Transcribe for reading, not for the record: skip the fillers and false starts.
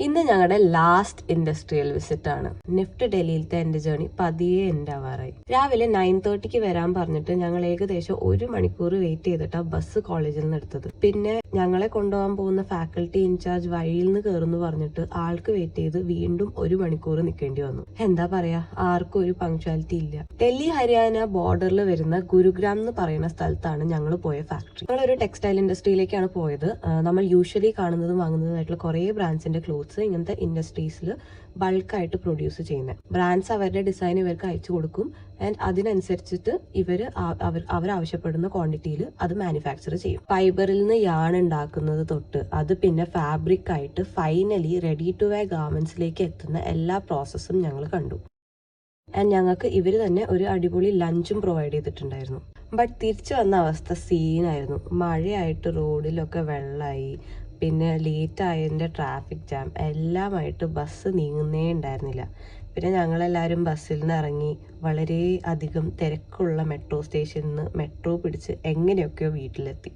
ഇന്ന് ഞങ്ങളുടെ last industrial visit ആണ്. നിഫ്റ്റ് ഡൽഹിയിലത്തെ എന്റെ ജേർണി പതിയെ എൻഡ് ആവാറായി. രാവിലെ 9:30 വരാൻ പറഞ്ഞിട്ട് ഞങ്ങൾ ഏകദേശം 1 മണിക്കൂർ വെയിറ്റ് ചെയ്തിട്ടാണ് ബസ് കോളേജിൽ നിന്ന് എടുത്തത്. പിന്നെ ഞങ്ങളെ കൊണ്ടുപോകാൻ പോകുന്ന ഫാക്കൽറ്റി ഇൻചാർജ് വഴിയിൽ നിന്ന് കയറുന്നു പറഞ്ഞിട്ട് ആൾക്ക് വെയിറ്റ് ചെയ്ത് വീണ്ടും 1 മണിക്കൂർ നിൽക്കേണ്ടി വന്നു. എന്താ പറയാ, ആർക്കും ഒരു പങ്ക്ച്വാലിറ്റി ഇല്ല. ഡൽഹി ഹരിയാന ബോർഡറിൽ വരുന്ന ഗുരുഗ്രാം എന്ന് പറയുന്ന സ്ഥലത്താണ് ഞങ്ങൾ പോയ ഫാക്ടറി. ഞങ്ങളൊരു ടെക്സ്റ്റൈൽ ഇൻഡസ്ട്രിയിലേക്കാണ് പോയത്. നമ്മൾ യൂഷ്വലി കാണുന്നതും വാങ്ങുന്നതായിട്ടുള്ള കുറെ ബ്രാൻഡ്സിന്റെ ക്ലോത്ത്സ് ഇങ്ങനത്തെ ഇൻഡസ്ട്രീസിൽ ബൾക്കായിട്ട് പ്രൊഡ്യൂസ് ചെയ്യുന്നത്. ബ്രാൻഡ്സ് അവരുടെ ഡിസൈൻ ഇവർക്ക് അയച്ചു കൊടുക്കും ആൻഡ് അതിനനുസരിച്ചിട്ട് അവർ ആവശ്യപ്പെടുന്ന ക്വാണ്ടിറ്റിയിൽ അത് മാനുഫാക്ചർ ചെയ്യും. ഫൈബറിൽ നിന്ന് യാൺ ഉണ്ടാക്കുന്നത് തൊട്ട് അത് പിന്നെ ഫാബ്രിക് ആയിട്ട് ഫൈനലി റെഡി ടു വെയർ ഗാർമെന്റ്സിലേക്ക് എത്തുന്ന എല്ലാ പ്രോസസ്സും ഞങ്ങൾ കണ്ടു. ആൻഡ് ഞങ്ങൾക്ക് ഇവർ തന്നെ ഒരു അടിപൊളി ലഞ്ചും പ്രൊവൈഡ് ചെയ്തിട്ടുണ്ടായിരുന്നു. ബട്ട് തിരിച്ചു വന്ന അവസ്ഥ സീനായിരുന്നു. മഴയായിട്ട് റോഡിലൊക്കെ വെള്ളമായി, പിന്നെ ലേറ്റ് ആയതിൻ്റെ ട്രാഫിക് ജാം എല്ലാമായിട്ട് ബസ് നീങ്ങുന്നേ ഉണ്ടായിരുന്നില്ല. പിന്നെ ഞങ്ങളെല്ലാവരും ബസ്സിൽ നിന്ന് ഇറങ്ങി വളരെ അധികം തിരക്കുള്ള മെട്രോ സ്റ്റേഷനിൽ നിന്ന് മെട്രോ പിടിച്ച് എങ്ങനെയൊക്കെയോ വീട്ടിലെത്തി.